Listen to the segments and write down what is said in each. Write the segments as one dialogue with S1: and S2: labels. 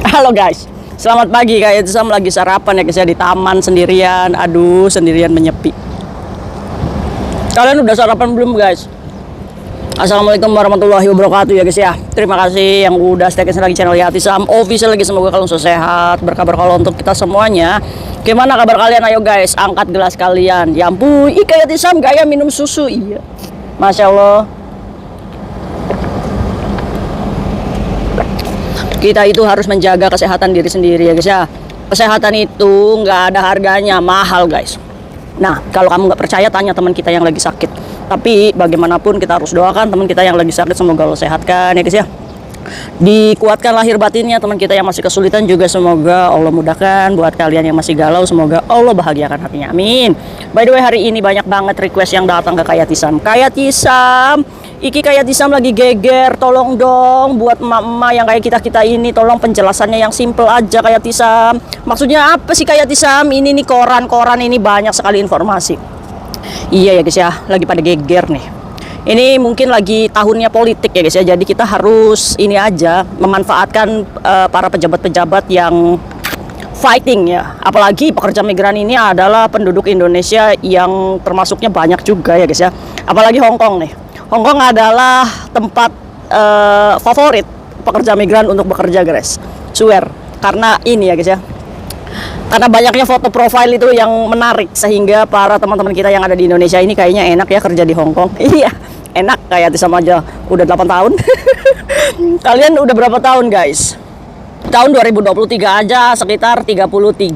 S1: Halo guys, selamat pagi. Kayak Sam lagi sarapan ya guys ya, di taman sendirian. Aduh, sendirian menyepi. Kalian udah sarapan belum guys? Assalamualaikum warahmatullahi wabarakatuh ya guys ya. Terima kasih yang udah stay lagi channel Yati Sam Official lagi. Semoga kalian selalu sehat, berkabar kalau untuk kita semuanya. Gimana kabar kalian? Ayo guys, angkat gelas kalian. Ya ampun, kayak Yati Sam gaya minum susu. Iya, Masya Allah. Kita itu harus menjaga kesehatan diri sendiri ya guys ya. Kesehatan itu nggak ada harganya, mahal guys. Nah, kalau kamu nggak percaya, tanya teman kita yang lagi sakit. Tapi bagaimanapun kita harus doakan teman kita yang lagi sakit, semoga Allah sehatkan ya guys ya. Dikuatkan lahir batinnya teman kita yang masih kesulitan juga, semoga Allah mudahkan. Buat kalian yang masih galau, semoga Allah bahagiakan hatinya, amin. By the way, hari ini banyak banget request yang datang ke Kayati Sam. Kayati Sam, iki Kayati Sam lagi geger, tolong dong buat emak-emak yang kayak kita-kita ini, tolong penjelasannya yang simple aja Kayati Sam. Maksudnya apa sih Kayati Sam? Ini nih koran ini banyak sekali informasi. Iya ya guys ya, lagi pada geger nih. Ini mungkin lagi tahunnya politik ya guys ya. Jadi kita harus ini aja memanfaatkan para pejabat-pejabat yang fighting ya. Apalagi pekerja migran ini adalah penduduk Indonesia yang termasuknya banyak juga ya guys ya. Apalagi Hong Kong nih. Hong Kong adalah tempat favorit pekerja migran untuk bekerja guys. Swear. Karena ini ya guys ya. Karena banyaknya foto profile itu yang menarik, sehingga para teman-teman kita yang ada di Indonesia ini kayaknya enak ya kerja di Hong Kong. Iya, enak kayak sama aja. Udah 8 tahun. Kalian udah berapa tahun guys? Tahun 2023 aja sekitar 33.000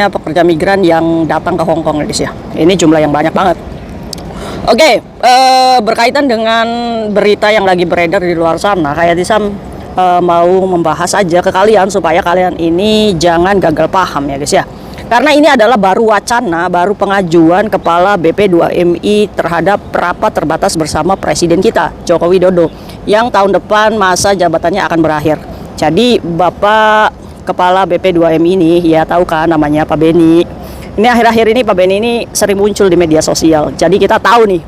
S1: pekerja migran yang datang ke Hong Kong guys ya. Ini jumlah yang banyak banget. Oke, berkaitan dengan berita yang lagi beredar di luar sana, kayak Sam mau membahas aja ke kalian supaya kalian ini jangan gagal paham ya guys ya. Karena ini adalah baru wacana, baru pengajuan Kepala BP2MI terhadap rapat terbatas bersama Presiden kita Joko Widodo yang tahun depan masa jabatannya akan berakhir. Jadi Bapak Kepala BP2MI ini, ya tahu kan namanya Pak Beni. Ini akhir-akhir ini Pak Beni ini sering muncul di media sosial. Jadi kita tahu nih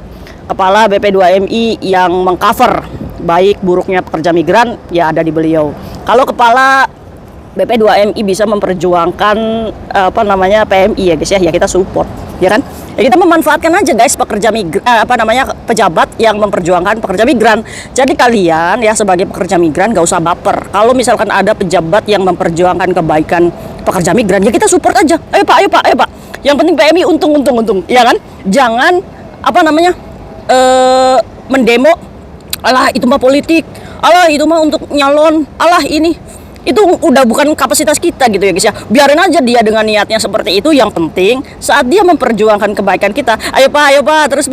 S1: Kepala BP2MI yang mengcover baik buruknya pekerja migran ya ada di beliau. Kalau Kepala BP2MI bisa memperjuangkan PMI ya guys ya, kita support ya kan. Ya kita memanfaatkan aja guys pekerja migran pejabat yang memperjuangkan pekerja migran. Jadi kalian ya sebagai pekerja migran gak usah baper. Kalau misalkan ada pejabat yang memperjuangkan kebaikan pekerja migran, ya kita support aja. Ayo Pak. Yang penting PMI untung ya kan. Jangan mendemo, alah itu mah politik, alah itu mah untuk nyalon, alah ini itu udah bukan kapasitas kita gitu ya guys ya. Biarin aja dia dengan niatnya seperti itu. Yang penting saat dia memperjuangkan kebaikan kita, ayo pak terus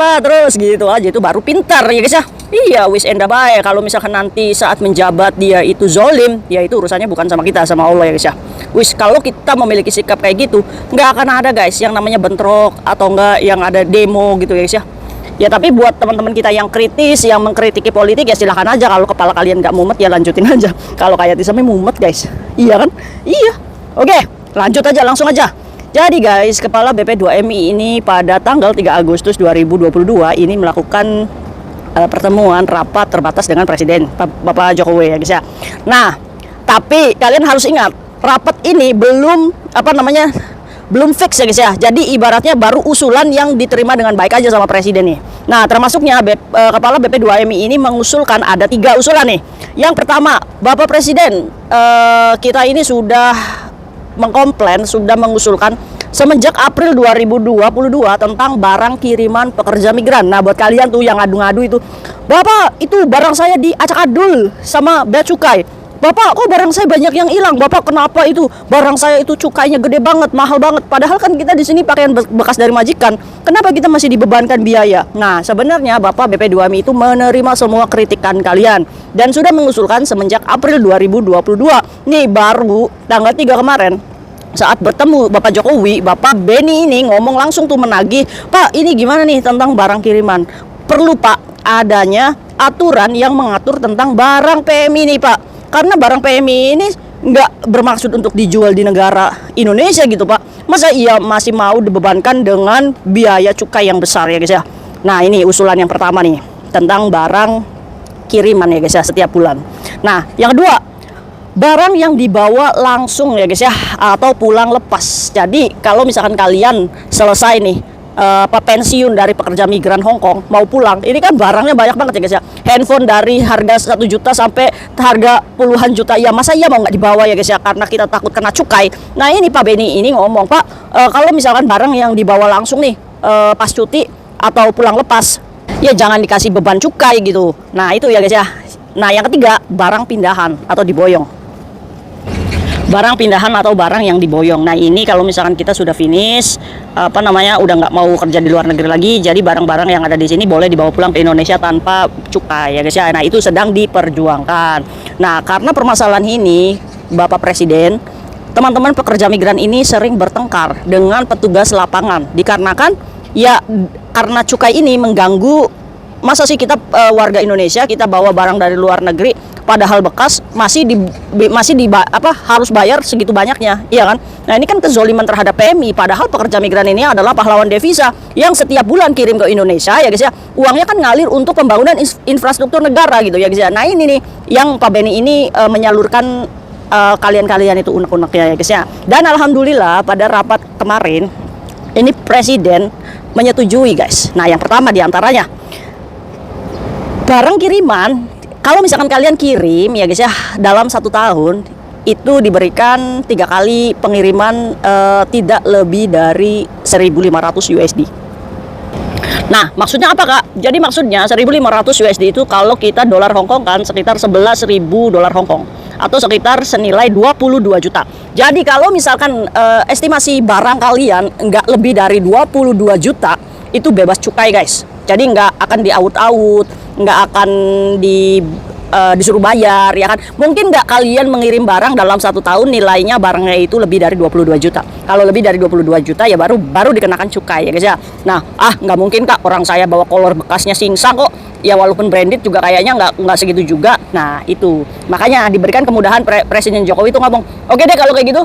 S1: gitu aja, itu baru pintar ya guys ya. Iya, wis enda bae. Kalau misalkan nanti saat menjabat dia itu zolim, ya itu urusannya bukan sama kita, sama Allah ya guys ya. Wis, kalau kita memiliki sikap kayak gitu, nggak akan ada guys yang namanya bentrok atau enggak yang ada demo gitu ya guys ya. Ya tapi buat teman-teman kita yang kritis, yang mengkritiki politik, ya silahkan aja. Kalau kepala kalian nggak mumet ya lanjutin aja. Kalau kayak sampai mumet guys, iya kan? Iya. Oke, lanjut aja, langsung aja. Jadi guys, Kepala BP2MI ini pada tanggal 3 Agustus 2022 ini melakukan pertemuan rapat terbatas dengan Presiden Bapak Jokowi ya guys ya. Nah, tapi kalian harus ingat, rapat ini belum fix ya guys ya. Jadi ibaratnya baru usulan yang diterima dengan baik aja sama Presiden nih. Nah, termasuknya Kepala BP2MI ini mengusulkan ada 3 usulan nih. Yang pertama, Bapak Presiden kita ini sudah mengkomplain, sudah mengusulkan semenjak April 2022 tentang barang kiriman pekerja migran. Nah, buat kalian tuh yang ngadu-ngadu itu, Bapak itu barang saya diacak-adul sama bea cukai. Bapak, kok barang saya banyak yang hilang? Bapak, kenapa itu barang saya itu cukainya gede banget, mahal banget? Padahal kan kita di sini pakaian bekas dari majikan. Kenapa kita masih dibebankan biaya? Nah, sebenarnya Bapak BP2MI itu menerima semua kritikan kalian dan sudah mengusulkan semenjak April 2022. Nih baru tanggal 3 kemarin saat bertemu Bapak Jokowi, Bapak Beni ini ngomong langsung tuh menagih, Pak, ini gimana nih tentang barang kiriman? Perlu Pak adanya aturan yang mengatur tentang barang PMI nih Pak. Karena barang PMI ini nggak bermaksud untuk dijual di negara Indonesia gitu Pak. Masa iya masih mau dibebankan dengan biaya cukai yang besar ya guys ya. Nah ini usulan yang pertama nih, tentang barang kiriman ya guys ya setiap bulan. Nah yang kedua, barang yang dibawa langsung ya guys ya, atau pulang lepas. Jadi kalau misalkan kalian selesai nih pensiun dari pekerja migran Hong Kong mau pulang, ini kan barangnya banyak banget ya guys ya. Handphone dari harga 1 juta sampai harga puluhan juta, ya masa iya mau nggak dibawa ya guys ya, karena kita takut kena cukai. Nah ini Pak Benny ini ngomong, Pak, kalau misalkan barang yang dibawa langsung nih pas cuti atau pulang lepas, ya jangan dikasih beban cukai gitu. Nah itu ya guys ya. Nah yang ketiga, barang pindahan atau diboyong. Barang pindahan atau barang yang diboyong. Nah ini kalau misalkan kita sudah finish udah nggak mau kerja di luar negeri lagi, jadi barang-barang yang ada di sini boleh dibawa pulang ke Indonesia tanpa cukai ya guys ya. Nah itu sedang diperjuangkan. Nah karena permasalahan ini Bapak Presiden, teman-teman pekerja migran ini sering bertengkar dengan petugas lapangan, dikarenakan ya karena cukai ini mengganggu. Masa sih kita warga Indonesia kita bawa barang dari luar negeri padahal bekas harus bayar segitu banyaknya, iya kan? Nah ini kan kezoliman terhadap PMI, padahal pekerja migran ini adalah pahlawan devisa yang setiap bulan kirim ke Indonesia ya guys ya. Uangnya kan ngalir untuk pembangunan infrastruktur negara gitu ya guys ya. Nah ini nih yang Pak Benny ini menyalurkan kalian-kalian itu unek-uneknya ya guys ya. Dan alhamdulillah pada rapat kemarin ini Presiden menyetujui guys. Nah yang pertama diantaranya, barang kiriman, kalau misalkan kalian kirim ya guys ya, dalam 1 tahun itu diberikan 3 kali pengiriman tidak lebih dari 1.500 USD. Nah maksudnya apa Kak? Jadi maksudnya 1.500 USD itu kalau kita dolar Hongkong kan sekitar 11.000 dolar Hongkong, atau sekitar senilai 22 juta. Jadi kalau misalkan estimasi barang kalian nggak lebih dari 22 juta, itu bebas cukai guys. Jadi nggak akan diaut-aut, nggak akan disuruh bayar ya kan. Mungkin nggak kalian mengirim barang dalam 1 tahun nilainya barangnya itu lebih dari 22 juta. Kalau lebih dari 22 juta ya baru dikenakan cukai ya guys ya. Nah nggak mungkin Kak, orang saya bawa kolor bekasnya Singsang kok. Ya walaupun branded juga kayaknya nggak segitu juga. Nah itu makanya diberikan kemudahan. Presiden Jokowi itu ngomong, oke deh kalau kayak gitu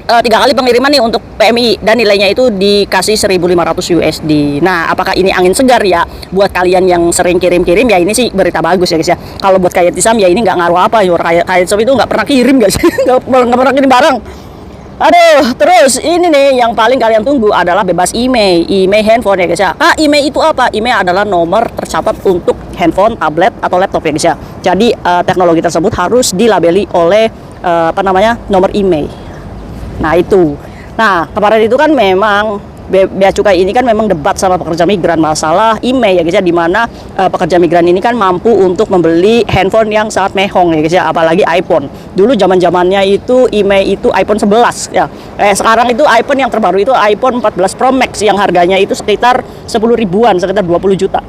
S1: 3 kali pengiriman nih untuk PMI dan nilainya itu dikasih 1.500 USD. Nah apakah ini angin segar ya buat kalian yang sering kirim-kirim? Ya ini sih berita bagus ya guys ya. Kalau buat Kayat Isam ya ini nggak ngaruh apa ya. Kayat Isam itu nggak pernah kirim guys. nggak pernah kirim barang. Aduh, terus ini nih yang paling kalian tunggu adalah bebas IMEI, IMEI handphone ya guys ya. IMEI itu apa? IMEI adalah nomor tercatat untuk handphone, tablet atau laptop ya guys ya. Jadi teknologi tersebut harus dilabeli oleh nomor IMEI. Nah itu. Nah kemarin itu kan memang bea cukai ini kan memang debat sama pekerja migran masalah IMEI ya guys ya, dimana pekerja migran ini kan mampu untuk membeli handphone yang sangat mehong ya guys ya, apalagi iPhone. Dulu zaman-zamannya itu IMEI itu iPhone 11 ya. Sekarang itu iPhone yang terbaru itu iPhone 14 Pro Max yang harganya itu sekitar 10 ribuan, sekitar 20 juta.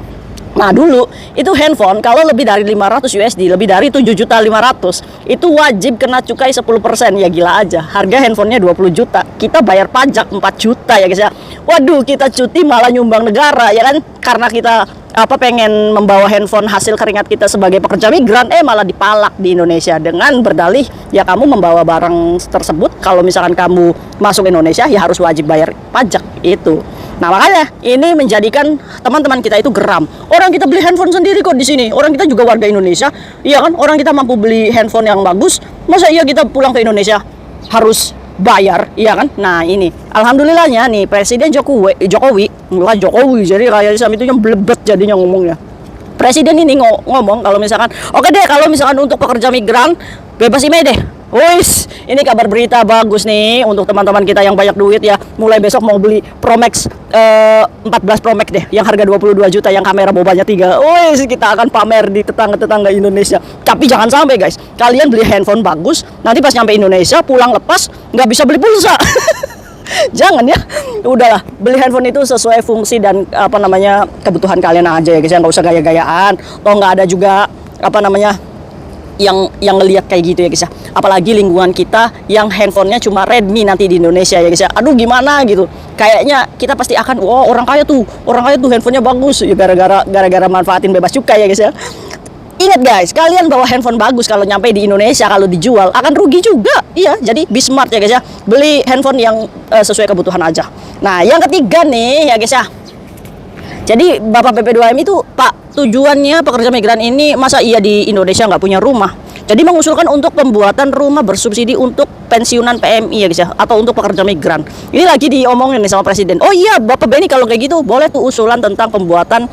S1: Nah dulu itu handphone kalau lebih dari 500 USD, lebih dari 7.500.000 itu wajib kena cukai 10%. Ya gila aja, harga handphonenya 20 juta, kita bayar pajak 4 juta ya guys ya. Waduh, kita cuti malah nyumbang negara ya kan, karena kita pengen membawa handphone hasil keringat kita sebagai pekerja migran, malah dipalak di Indonesia dengan berdalih ya kamu membawa barang tersebut, kalau misalkan kamu masuk Indonesia ya harus wajib bayar pajak itu. Nah makanya ini menjadikan teman-teman kita itu geram. Orang kita beli handphone sendiri kok di sini. Orang kita juga warga Indonesia, iya kan? Orang kita mampu beli handphone yang bagus. Masa iya kita pulang ke Indonesia harus bayar, iya kan? Nah ini, alhamdulillahnya nih Presiden Jokowi, jadi kayak Isam itu yang blebet jadinya ngomongnya. Presiden ini ngomong kalau misalkan, oke deh kalau misalkan untuk pekerja migran bebas IMEI deh. Wis, ini kabar berita bagus nih untuk teman-teman kita yang banyak duit ya. Mulai besok mau beli Pro Max 14 Pro Max deh, yang harga 22 juta, yang kamera bobanya 3. Wis, kita akan pamer di tetangga-tetangga Indonesia. Tapi jangan sampai guys, kalian beli handphone bagus, nanti pas nyampe Indonesia pulang lepas nggak bisa beli pulsa. Jangan ya, udahlah, beli handphone itu sesuai fungsi dan kebutuhan kalian aja ya guys ya, nggak usah gaya-gayaan. Toh nggak ada juga yang ngelihat kayak gitu ya guys ya. Apalagi lingkungan kita yang handphonenya cuma Redmi nanti di Indonesia ya guys ya. Aduh gimana gitu. Kayaknya kita pasti akan, orang kaya tuh handphonenya bagus ya, gara-gara manfaatin bebas cukai ya guys ya. Ingat guys, kalian bawa handphone bagus kalau nyampe di Indonesia, kalau dijual akan rugi juga. Iya, jadi be smart ya guys ya. Beli handphone yang sesuai kebutuhan aja. Nah, yang ketiga nih ya guys ya. Jadi Bapak PP2M itu, Pak, tujuannya pekerja migran ini masa iya di Indonesia nggak punya rumah? Jadi mengusulkan untuk pembuatan rumah bersubsidi untuk pensiunan PMI ya guys ya, atau untuk pekerja migran. Ini lagi diomongin nih sama presiden. Oh iya Bapak Benny, kalau kayak gitu boleh tuh usulan tentang pembuatan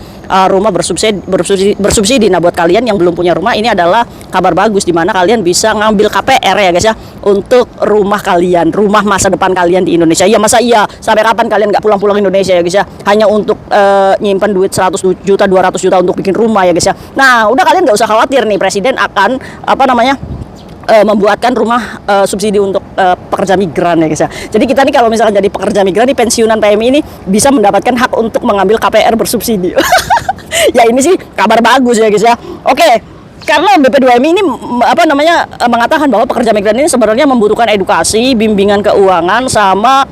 S1: rumah bersubsidi. Nah buat kalian yang belum punya rumah, ini adalah kabar bagus di mana kalian bisa ngambil KPR ya guys ya, untuk rumah kalian, rumah masa depan kalian di Indonesia. Ya masa iya sampai kapan kalian nggak pulang-pulang Indonesia ya guys ya, hanya untuk nyimpan duit 100 juta 200 juta untuk bikin rumah ya guys ya. Nah udah kalian nggak usah khawatir nih, presiden akan membuatkan rumah subsidi untuk pekerja migran ya guys ya. Jadi kita nih kalau misalkan jadi pekerja migran nih, pensiunan PMI ini bisa mendapatkan hak untuk mengambil KPR bersubsidi. Ya ini sih kabar bagus ya guys ya. Oke, karena BP2MI ini mengatakan bahwa pekerja migran ini sebenarnya membutuhkan edukasi, bimbingan keuangan, sama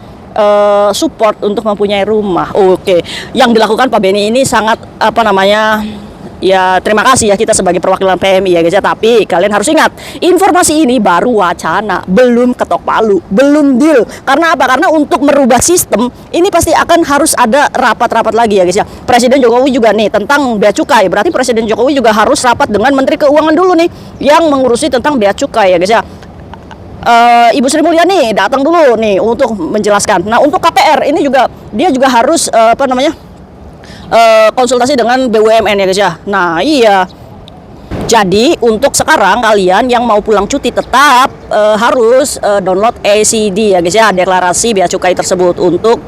S1: support untuk mempunyai rumah. Oke, yang dilakukan Pak Benny ini sangat ya terima kasih ya kita sebagai perwakilan PMI ya guys ya. Tapi kalian harus ingat, informasi ini baru wacana, belum ketok palu, belum deal. Karena apa? Karena untuk merubah sistem ini pasti akan harus ada rapat-rapat lagi ya guys ya. Presiden Jokowi juga nih tentang bea cukai, berarti Presiden Jokowi juga harus rapat dengan Menteri Keuangan dulu nih yang mengurusi tentang bea cukai ya guys ya. Ibu Sri Mulyani datang dulu nih untuk menjelaskan. Nah untuk KPR ini juga dia juga harus konsultasi dengan BUMN ya guys ya. Nah iya, jadi untuk sekarang kalian yang mau pulang cuti tetap harus download ACD ya guys ya, deklarasi bea cukai tersebut untuk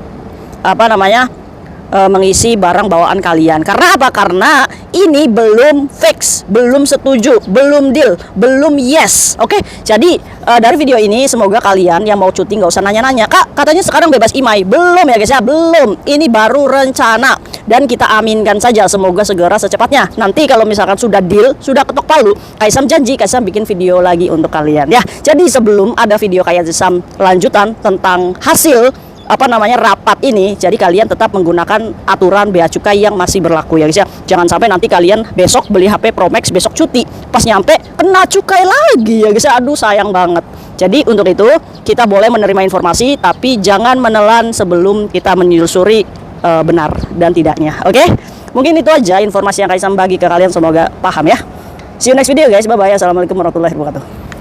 S1: mengisi barang bawaan kalian. Karena apa? Karena ini belum fix, belum setuju, belum deal, belum yes. Oke, jadi dari video ini semoga kalian yang mau cuti nggak usah nanya-nanya, Kak katanya sekarang bebas IMAI. Belum ya guys ya, belum. Ini baru rencana dan kita aminkan saja, semoga segera secepatnya. Nanti kalau misalkan sudah deal, sudah ketok palu, Kaisam janji Kaisam bikin video lagi untuk kalian ya. Jadi sebelum ada video Kaisam lanjutan tentang hasil rapat ini, jadi kalian tetap menggunakan aturan bea cukai yang masih berlaku ya guys ya. Jangan sampai nanti kalian besok beli HP Pro Max, besok cuti, pas nyampe kena cukai lagi ya guys ya. Aduh sayang banget. Jadi untuk itu kita boleh menerima informasi, tapi jangan menelan sebelum kita menelusuri benar dan tidaknya. Oke, mungkin itu aja informasi yang Kaisam bagi ke kalian, semoga paham ya. See you next video guys, bye bye. Assalamualaikum warahmatullahi wabarakatuh.